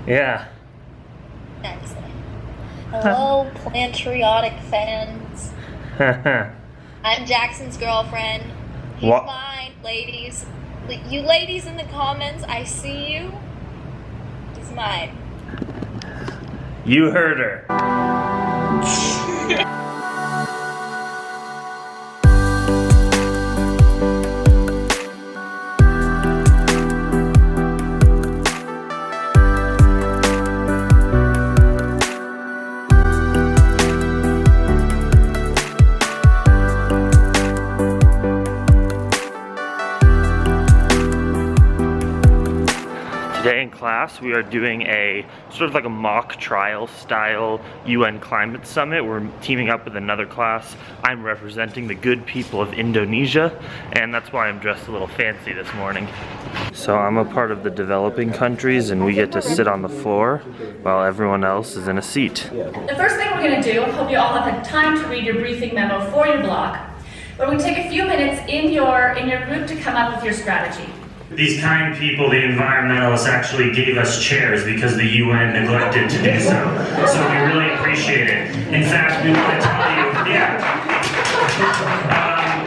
Yeah. Excellent. Hello, Plantriotic fans. I'm Jackson's girlfriend. He's mine, ladies. You ladies in the comments, I see you. He's mine. You heard her. Today in class we are doing a sort of like a mock trial style UN climate summit. We're teaming up with another class. I'm representing the good people of Indonesia, and that's why I'm dressed a little fancy this morning. So I'm a part of the developing countries, and we get to sit on the floor while everyone else is in a seat. The first thing we're going to do, I hope you all have had time to read your briefing memo for your block, but we take a few minutes in your group to come up with your strategy. These kind people, the environmentalists, actually gave us chairs because the UN neglected to do so. So we really appreciate it. In fact, we want to tell you,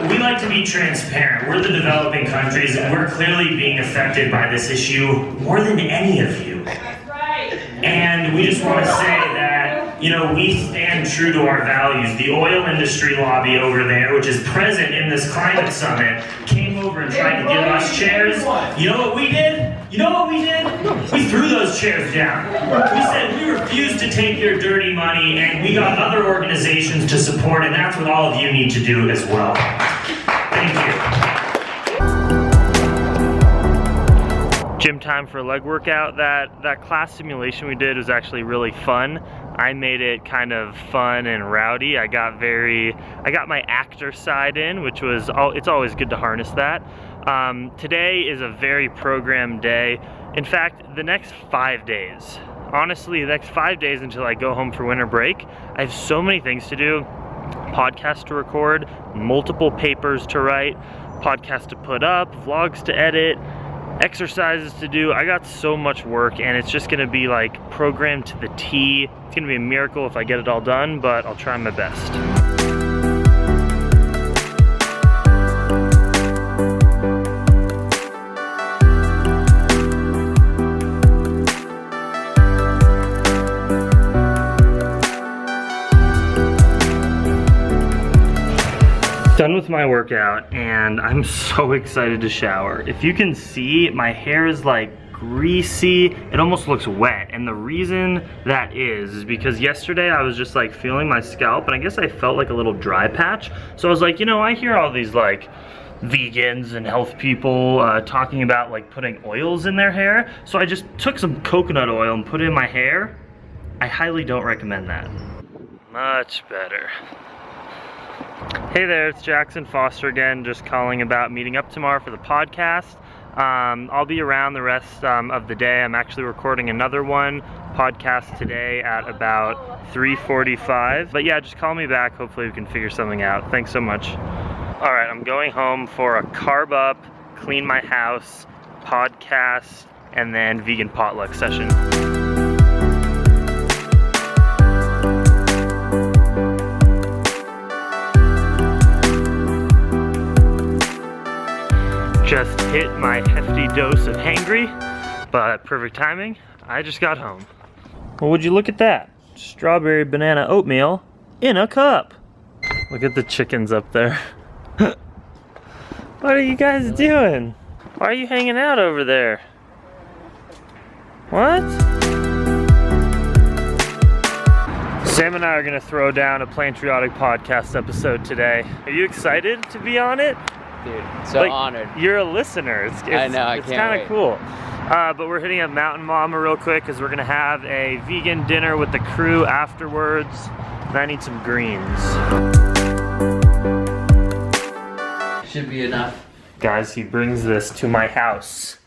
we like to be transparent. We're the developing countries, and we're clearly being affected by this issue more than any of you. That's right. And we just want to say that, you know, we stand true to our values. The oil industry lobby over there, which is present in this climate summit, came over and tried to give us chairs. You know what we did? You know what we did? We threw those chairs down. We said we refuse to take your dirty money, and we got other organizations to support, and that's what all of you need to do as well. Thank you. Gym time for a leg workout. That class simulation we did was actually really fun. I made it kind of fun and rowdy. I got my actor side in, which was, it's always good to harness that. Today is a very programmed day. In fact, the next 5 days, honestly, the next 5 days until I go home for winter break, I have so many things to do. Podcast to record, multiple papers to write, podcast to put up, vlogs to edit, exercises to do. I got so much work, and it's just gonna be like programmed to the T. It's gonna be a miracle if I get it all done, but I'll try my best. Done with my workout, and I'm so excited to shower. If you can see, my hair is like greasy. It almost looks wet, and the reason that is because yesterday I was just like feeling my scalp, and I guess I felt like a little dry patch. So I was like, you know, I hear all these like vegans and health people talking about like putting oils in their hair. So I just took some coconut oil and put it in my hair. I highly don't recommend that. Much better. Hey there, it's Jackson Foster again, just calling about meeting up tomorrow for the podcast. I'll be around the rest of the day. I'm actually recording another podcast today at about 3:45. But yeah, just call me back. Hopefully we can figure something out. Thanks so much. All right, I'm going home for a carb up, clean my house, podcast, and then vegan potluck session. Just hit my hefty dose of hangry, but perfect timing, I just got home. Well, would you look at that? Strawberry banana oatmeal in a cup. Look at the chickens up there. What are you guys doing? Why are you hanging out over there? What? Sam and I are gonna throw down a Plantriotic Podcast episode today. Are you excited to be on it? Dude, so like, honored. You're a listener. It's I know, I it's can't kind wait. of cool. But we're hitting up Mountain Mama real quick because we're gonna have a vegan dinner with the crew afterwards. And I need some greens. Should be enough. Guys, he brings this to my house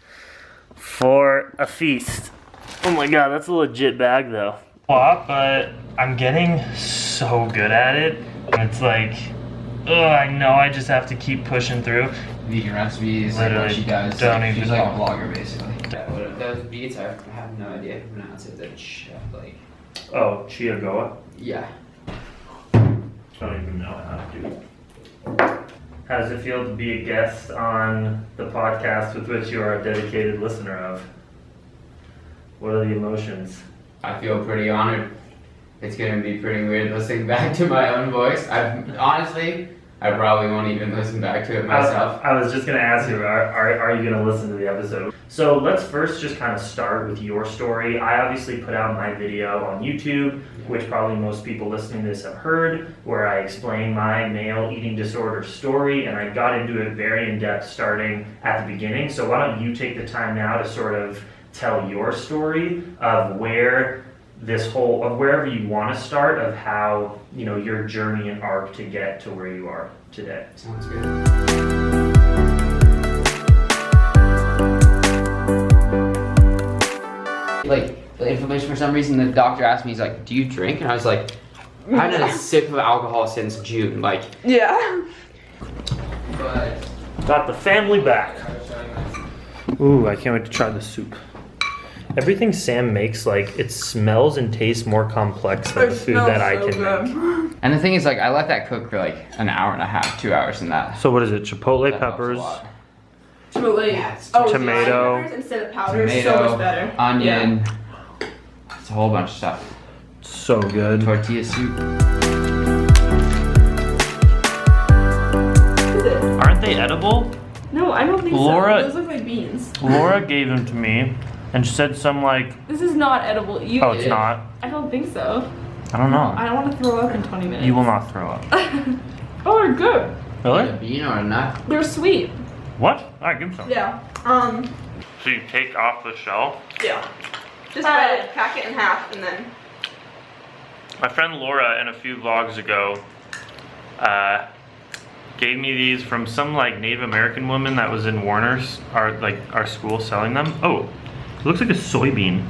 for a feast. Oh my god, that's a legit bag though. But I'm getting so good at it. And it's like, I know I just have to keep pushing through. Vegan recipes, Literally, what she does. don't even She's like a vlogger basically. Those beets, I have no idea how to pronounce it. Like. Oh, Chiagoa? Yeah. I don't even know how to do it. How does it feel to be a guest on the podcast with which you are a dedicated listener of? What are the emotions? I feel pretty honored. It's gonna be pretty weird listening back to my own voice. I probably won't even listen back to it myself. I was just gonna ask you, are you gonna listen to the episode? So let's first just kind of start with your story. I obviously put out my video on YouTube, which probably most people listening to this have heard, where I explain my male eating disorder story, and I got into it very in depth starting at the beginning. So why don't you take the time now to sort of tell your story of where of wherever you want to start, of how, you know, your journey and arc to get to where you are today. Sounds good. Like, the inflammation, for some reason, the doctor asked me, he's like, do you drink? And I was like, I haven't had a sip of alcohol since June, like. Yeah. But. Got the family back. Ooh, I can't wait to try the soup. Everything Sam makes, like, it smells and tastes more complex than the food that I can make. And the thing is, like, I let that cook for like an hour and a half, 2 hours in that. So what is it? Chipotle That helps a peppers, lot. Chipotle. Yeah, it's tomato. Peppers instead of powder is Tomato, so much better. onion, it's a whole bunch of stuff. so good. Tortilla soup. What is it? Aren't they edible? No, I don't think Laura- so. Those look like beans. Laura gave them to me and said some like, This is not edible. You. oh, it's not. I don't think so. I don't know. I don't want to throw up in 20 minutes. You will not throw up. Oh, they're good. A Really? bean or a nut? They're sweet. What? Alright, give me some. Yeah. So you take off the shell. Yeah. Just crack it in half and then. My friend Laura, in a few vlogs ago, gave me these from some like Native American woman that was in Warner's, our school, selling them. Oh, it looks like a soybean.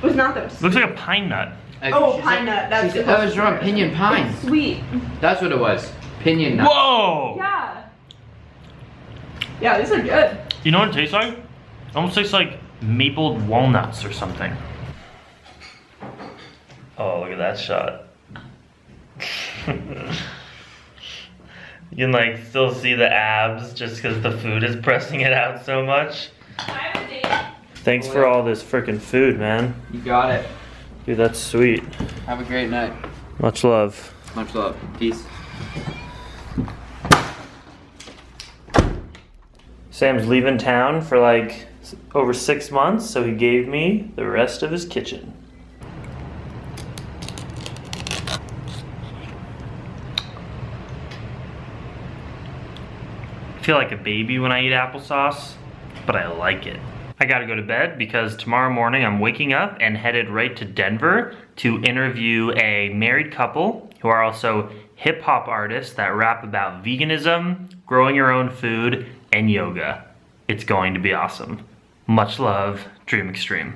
It was not those. It looks like a pine nut. Oh, pine nut. That's She said, oh, it's wrong. Pinion pine. It's sweet. That's what it was. Pinion nut. Whoa! Yeah. Yeah, these are good. You know what it tastes like? It almost tastes like mapled walnuts or something. Oh, look at that shot. You can like still see the abs just because the food is pressing it out so much. Thanks for all this freaking food, man. You got it. Dude, that's sweet. Have a great night. Much love. Much love. Peace. Sam's leaving town for like over 6 months, so he gave me the rest of his kitchen. I feel like a baby when I eat applesauce, but I like it. I gotta go to bed because tomorrow morning I'm waking up and headed right to Denver to interview a married couple who are also hip hop artists that rap about veganism, growing your own food, and yoga. It's going to be awesome. Much love, Dream Extreme.